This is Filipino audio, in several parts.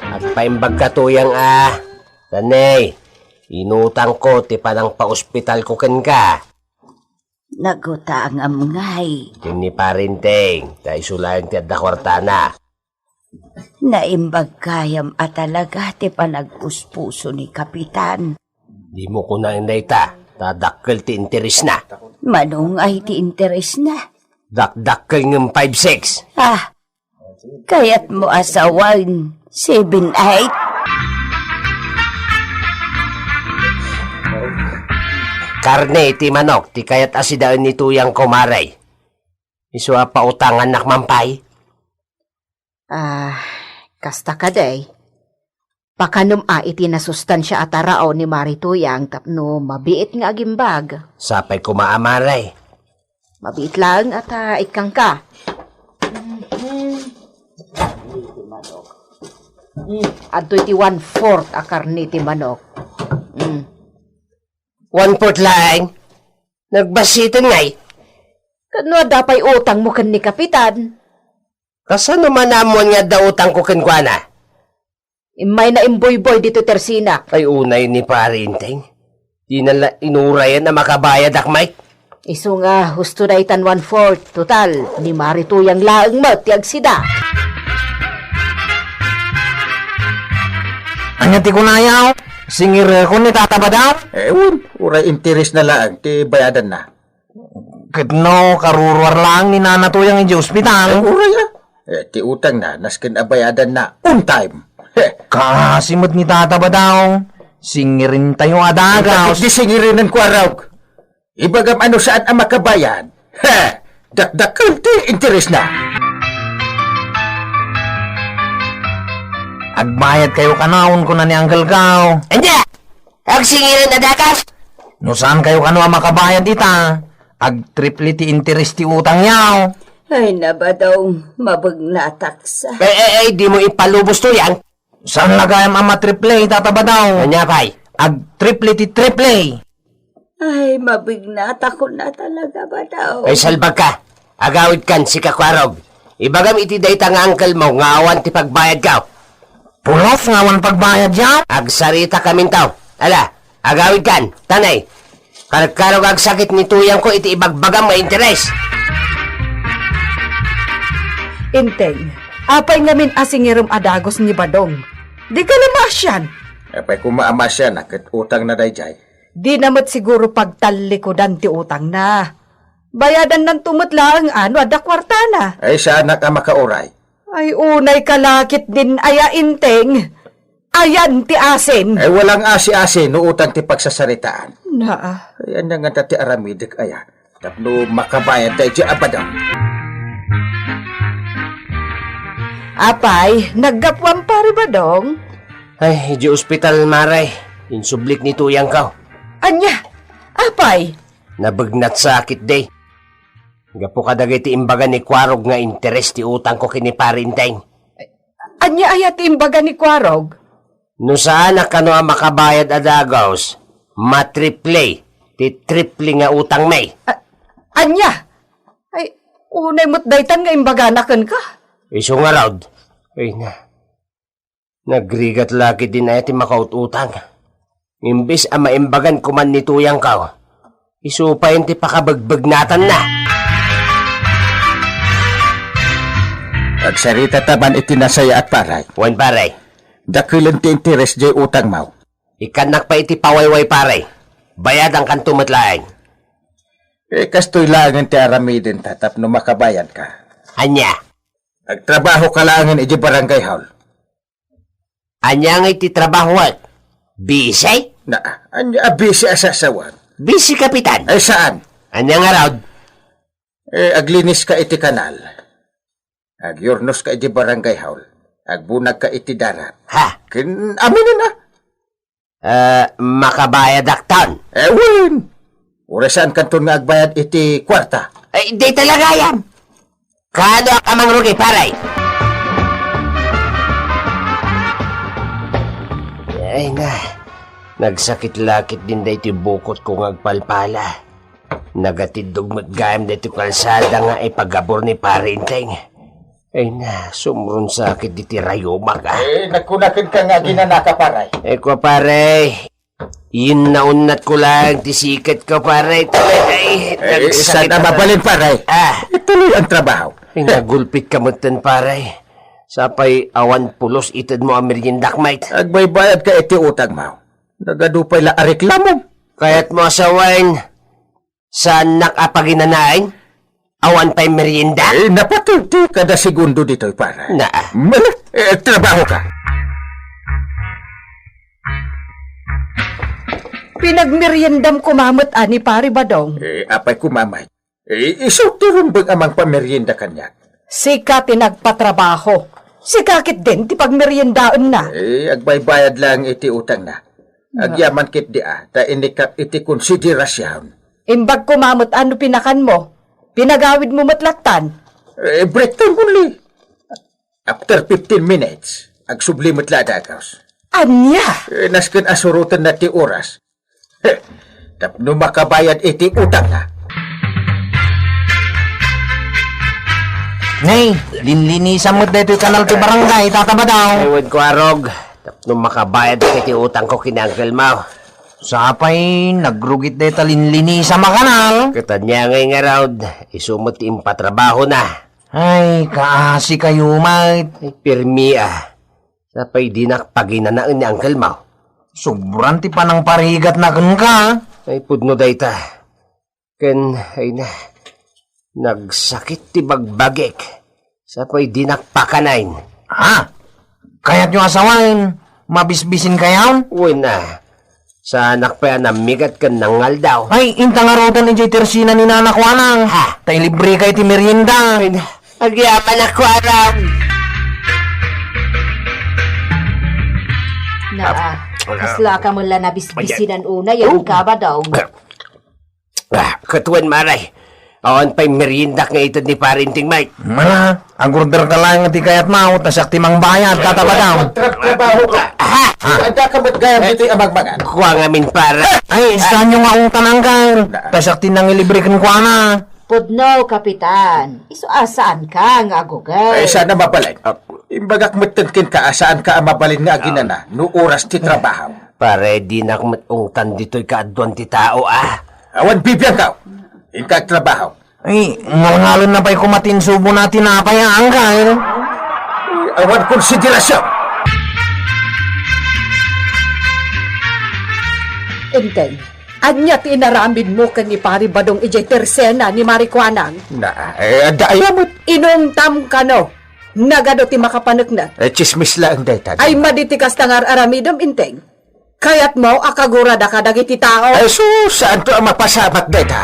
At paimbag ka tuyang Tanay, inutang ko ti panang pa-ospital ko ken ka. Nagutang amngay. Kini parinteng, tayo sulayan ti adda kwartana. Naimbag kayam talaga ti panagpuspuso ni Kapitan. Di mo ko na ta, tadakkel ti interes na. Manong ay ti interes na. Dakdakkel ng 5-6. Kaya't mo asawan 7-8. Karne ti manok, ti kayat asidaan ni tuyang kumaray. Iswa pa utangan nak mampay. Kasta ka day. Pakanum iti nasustansya at arao ni Marituyang tapno mabiit nga agimbag. Sapay kumaamaray. Mabiit lang at ikang ka. Adoy ti 1/4 a karni ti manok. 1/4 lang. Nagbasitan ngay. Kano dapay utang mo kan ni Kapitan? Kasano manamon nga da utang ko kenkwana? Imay na imboy-boy dito Tersina. Ay unay ni parinteng. Di nala inurayan na makabayad akmay. Isu nga husto na itan 1/4 total ni Marituyang laang mo ti agsida. Anya ti kunayaw? Singir ko ni tataba daw? Uray interes na lang, ti bayadan na. Kitno, karurwar lang ni nanatuyang iji ospital. Uray ti utang na, naskin abayadan na, on time. Kasimot ni tataba daw. Singirin tayo adagaw. Di singirin ng kwaraw. Ibagam ano saan ang makabayan. Dakdakal ti interes na. Agbayad kayo kanawon ko na ni Uncle Kao. Anya! Agsingiran na dakas! No saan kayo kanwa makabayad ita? Ag-triple ti interest ti utang yaw. Ay naba daw mabagnataksa. Di mo ipalubos to yan. Saan lagayam ama triple tataba daw? Anya pay? Ag-triple ti triple. Ay mabignata ko na talaga ba daw? Ay salbag ka. Agawid kan si Kakwarog. Ibagam iti dayta nga uncle mo nga awan ti pagbayad ka. Pulos ngawan pagbayad yaw? Agsarita kamin tao. Ala, agawid kan. Tanay. Karkarog agsakit ni tuyang ko iti ibagbagam nga interes. Inteng, apay ngamin asingirum adagos ni Badong. Di ka namasyan. Apay kumaamasya na, kat utang na dayjay. Di namat siguro pagtalikodan ti utang na. Bayadan ng tumutlaang ada kwarta na. Ay sana ka makauray. Ay unay kalakit din aya Inteng. Ayan ti asin. Ay walang asi-asi no utang ti pagsasaritaan. Naa. Ayan na nga ti aramidik aya. Tapno makabayad tayo di abadaw. Apay, naggapwang pari Badong? Ay, di ospital maray. Insublik ni tuyang ka. Anya, apay? Nabagnat sakit day. Gapo kadagay ti imbaga ni Kwarog nga interes ti utang ko kini parinteng. Anya ayat imbaga ni Kwarog? No saan na kano ang makabayad adagaws, matriple, ti triple nga utang may. Anya? Ay, unay mo't daytan nga imbaga nakan ka? Iso nga raud. Ay na. Nagrigat laki din na ti makaututang. Imbis ang maimbagan kuman ni tuyang ka. Iso pa yung ti pakabagbagnatan na. Agsarita taban itinasaya at paray. Wan paray. Dakilan ti interes jay utang mau. Ikanak pa iti pawayway paray. Bayad ang kantumatlaeng. Kastoy langan ti aramidin tatap no makabayad ka. Anya. Agtrabaho ka langan iji barangay hall. Anya nga iti trabaho at. Busy? Anya busy asasawan. Busy kapitan. Ay saan? Anya nga raud. Aglinis ka iti kanal. Agyurnos ka iti barangay hall. Agbunag ka iti darat. Ha? Aminin na. Makabayad aktan. Win. Urasan kanton nga agbayad iti kwarta. Ay, di talaga yan. Kano ang amang rugi, paray? Ay na. Nagsakit-lakit din da iti bukot kong agpalpala. Nagatidog matgayam dito kalsada nga ay pagabor ni Parinteng. Ay na, sumrun sakit diti rayoma ka. Nagkunakin ka nga ginanaka, paray. Ko pare, yun naunat ko lang, tisikat ko pare. Ay, Saan na mabalin, paray? Ituloy ang trabaho. Ay, nagulpit ka mo tan pare. Sapay awan pulos itad mo ang meriendak, mate. Agbaybayad ka iti utang mo. Nagadupay la areklamo. Kaya't mo asawain, saan nakapaginanain? Awan pa'y merienda? Napatuti kada segundo dito, paray. Trabaho ka. Pinagmeriendam kumamot ani Pari Badong. Apay kumamay. Isuturong bang amang pamerienda kanya? Sika tinagpatrabaho. Sikakit din ti pagmeriendaan na. Agbaybayad lang iti utang na. Agyaman kit di ta inikap iti konsiderasyon. Imbag kumamot ano pinakan mo. Pinagawid mo matlaktan. Break time only. After 15 minutes, agsublimot ladagaws. Anya? Nasken asurutan na ti oras. Tapno makabayad iti utang na. Nay, linlinisan mo dito yung kanal ti barangay, tataba daw. Ewan ko arog, nung makabayad kiti utang ko kinangkel mo. Sapay, nagrugit dito linlinisan mo kanal. Katanya ngay nga raud, isumot yung patrabaho na. Ay, kaasi kayo, mate. Ay, pirmi Sapay di nakpaginanaan ni Uncle Mau. Sobrang ti pa ng parigat na kun ka. Ay, pudno dayta. Ken, ay na, nagsakit ti bagbagik. Sapay di nakpakanain. Kaya't yung asawain, mabisbisin kayaw? Uy na, sa anak pa yan, namigat ka nangal daw. Ay, intang arutan ni Jay Tersina ni Nanak Wanang. Tay libre kay ti merienda. Ay na, agyaman ako araw. Kasla ka mo lang nabisbisinan una, yung ka ba daw? Katuan maray. Awan pa'y merienda nga ito ni Parinting Mike. Mala, ang order ka lang ti kayat maut, nasak timang bayad, tataba daw. Trabaho ka. Anda ka ba't gayam dito yung amagmagan? Kuha nga min para. Ay, saan yung nga utang ka? Tasak tinang ilibre kan kwa na. Pudno, kapitan. Iso asaan ka nga agugay? Sana mabalin. Imbagak matengkin ka, saan ka mabalin nga ginana, no oras ti trabaho. Pare, di na kumatungtan dito'y kaadwan ti tao Awan bibiyang ka. Ingkag trabaho. Ay, ngalngalon na pa'y kumatin subo natin na payaan ka. Awan konsiderasyon. Enteng, anya tinaramin mo kan ni Pari Badong ijay tersena ni Marikwanang. Dayamot. Inong tam ka no. Nagado ti makapanagnak. Chismis lang dayta. Ay maditikas tangar aramidom inteng. Kayat mo akagurada ka dagiti tao. Saan to ang mapasamat dayta?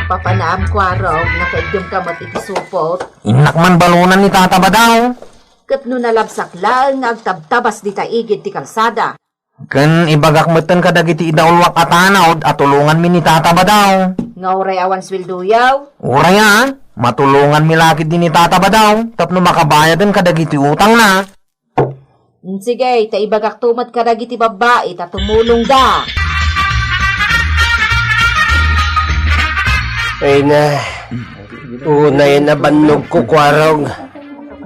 Papanaam ko araw, nakaigdom ka mat itisupot. Inakman balunan ni tataba daw. Kat no nalabsak lang, agtabtabas di taigid ti kalsada. Kan ibagak matan ka dagiti idaulwak atanaw at tulungan mi ni tataba daw. Nga uray awan swelduyaw. Uray matulungan mi lakid din ni tataba daw. Tapno makabayadan ka dagiti utang na. Sige, taibagak tumat ka dagiti babae, tatumulong da. Ay na, unay na bannog ko kwarog.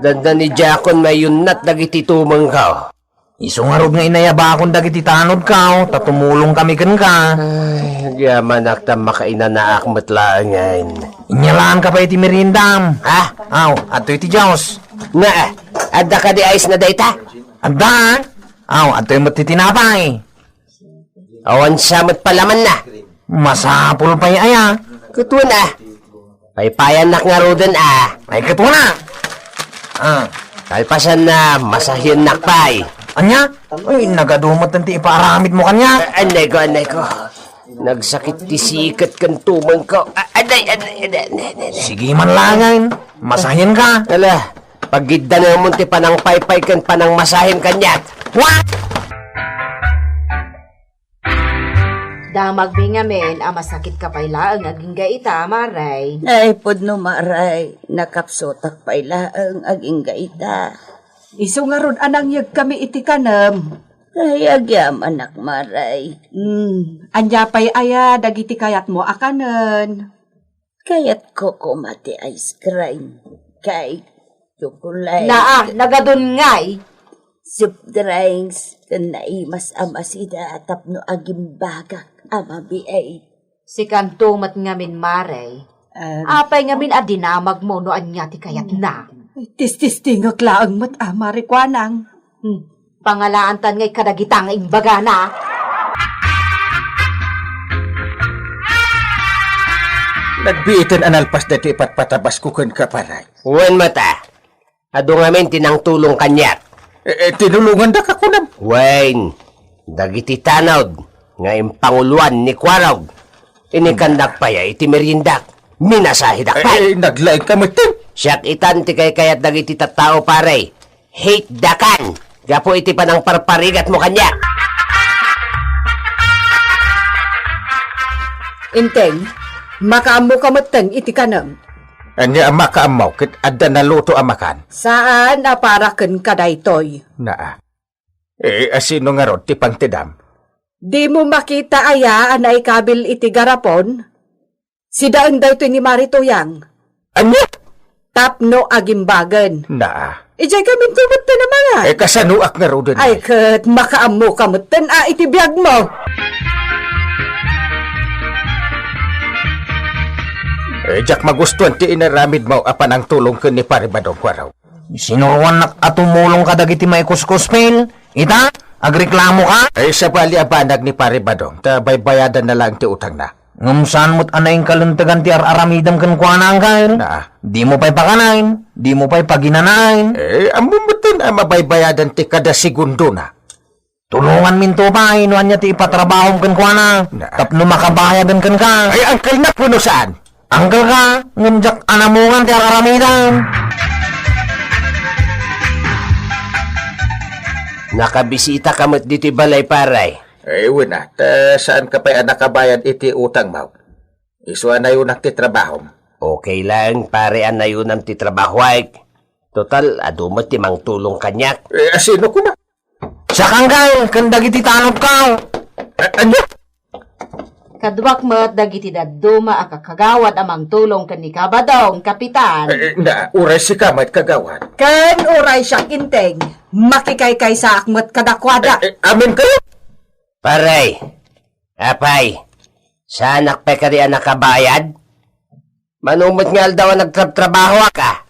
Danda ni Jakon may yunat dagiti tumang ka. Isungarod nga inayabakon dagiti tanod ka, tatumulong kami kan ka. Ay, agyaman akta makainanaak matlaan ngayon. Inyalaan ka pa iti merindam. Ato iti Diyos. Na, adda ka di ayos na dayta? Adda? Ato yung matitinapay. Awan samot palaman na. Masapul pa'y aya. Kutuan paypayan nak nga rodan Ay katuna. Kalpasan na, masahin nakpay. Anya? Ay, nagadumot nanti iparamit mo kanya. Anay ko. Nagsakit ti sikat kan tumang ko. Anay. Sige man langan. Masahin ka. Ala, Pagidda na mo ti panang paypay kan panang masahin kanyat. What? Damag bingamin, masakit ka pailaang aging gaita, Maray. Ay, pudno maray, nakapsotak pailaang aging gaita. Iso nga ron anang yag kami iti kanam. Ay, agyam anak maray. Anya pa'y aya, dagiti kayat mo akanan. Kayat ko kumati ice cream. Kay chocolate. Nagadun ngay. Soup drinks. Kanaimas amasida tapno aging bagak amabiay. Si kantumat ngamin, Maray. Apay ngamin adinamag mo no anya ti kayat na. Tis-tis-tingak laang mat marikwanang. Pangalaantan ngay kadagitang imbaga na. Nagbiitan analpas dati patpatabas ko kan kaparay. Wen mata. Ado ngamin tinang tulong kanyat. Tinulungan da ka ko na. Wen. Dagiti tanawd. Nga impanguluan ni Kwarog. Inikandak pa ya iti merindak. Minasahidak pa. Naglaing ka matin. Siyak itan ti kay kayat dagiti tattao pare. Hate dakan. Gapo iti panang parparigat mo kanya. Inteng, makaamo ka mateng iti kanam. Anya ama ka amaw, kit adda na luto amakan. Saan aparaken ka daytoy? Naa. Asino nga ron, ti pangtidam. Di mo makita aya anay kabil iti garapon? Si daan daytoy ni Marituyang. Anya? Tapno agimbagan. Naa. Ijay kami tumot na mga. Kasanuak nga ron din. Ay kat makaamo ka maten iti biyag mo. Jak magustuhan ti inaramid mo apan ang tulong ka ni Pare Badong Kwaraw. Sinuruan na atumulong ka dagiti may kuskuspil. Ita, agreklamo ka? Sa bali abanag ni Pare Badong, ta baybayadan na lang ti utang na. Ngumsaan mo't anayang kaluntagan ti aramidam kan kuha na ang kail. Naa. Di mo pa'y pakanain, di mo pa'y paginanain. Amumutin ang mabaybayadan ti kada segundo na. Tulungan minto pa, inuan niya ti ipatrabahong kan kuha na. Tapno makabayadan kan ka. Ay, angkal na puno saan? Angkel ka, ngumjak anamungan ti aramidam. Nakabisita ka mo't dito balay paray. Wala. Saan ka pa'y nakabayad iti utang mo? Isuan na yun ang titrabahom. Okay lang, pare anayunam ti trabaho ay. Total, adumot ti mang tulong kanyak. Sino ko na? Sa kangkal, kandagiti tanop ka. Ano? Kadwak mo't dagiti daduma akakagawad amang tulong kani Kabadong, Kapitan. Uray si Kamat kagawad. Ken uray siya inteng. Makikaykay sa akmat kadakwada. Amin kayo? Paray, apay, sa anak pa ka riyan nakabayad? Manumot nga daw nagtrabaho ka.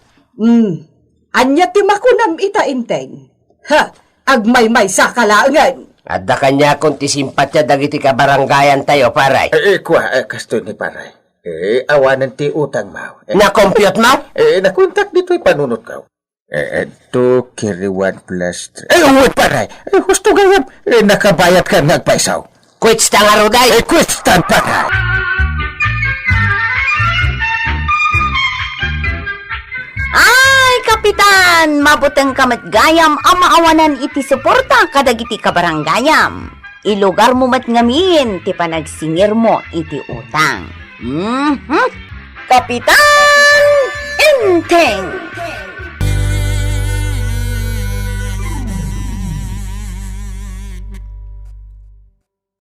Anya ti makunam ita inteng. Ha, agmay-may sa kalaangan. Adda kanya kung ti simpatya dagiti kabarangayan tayo, paray. Kasto ni Paray. Awanan ti utang mo. Na-compute mo? Nakontak dito'y panunot ka. 2 carry 1 plus 3. Uwit Paray. Gusto gayam. Nakabayad ka nagpaisaw. Quits ta nga roday. Question Paray. Ay, Kapitan! Mabutang kamat gayam ang maawanan iti suporta kadagiti kabaranggayam. Ilugar mo mat ngamin ti panagsingir mo iti utang. Kapitan Inteng!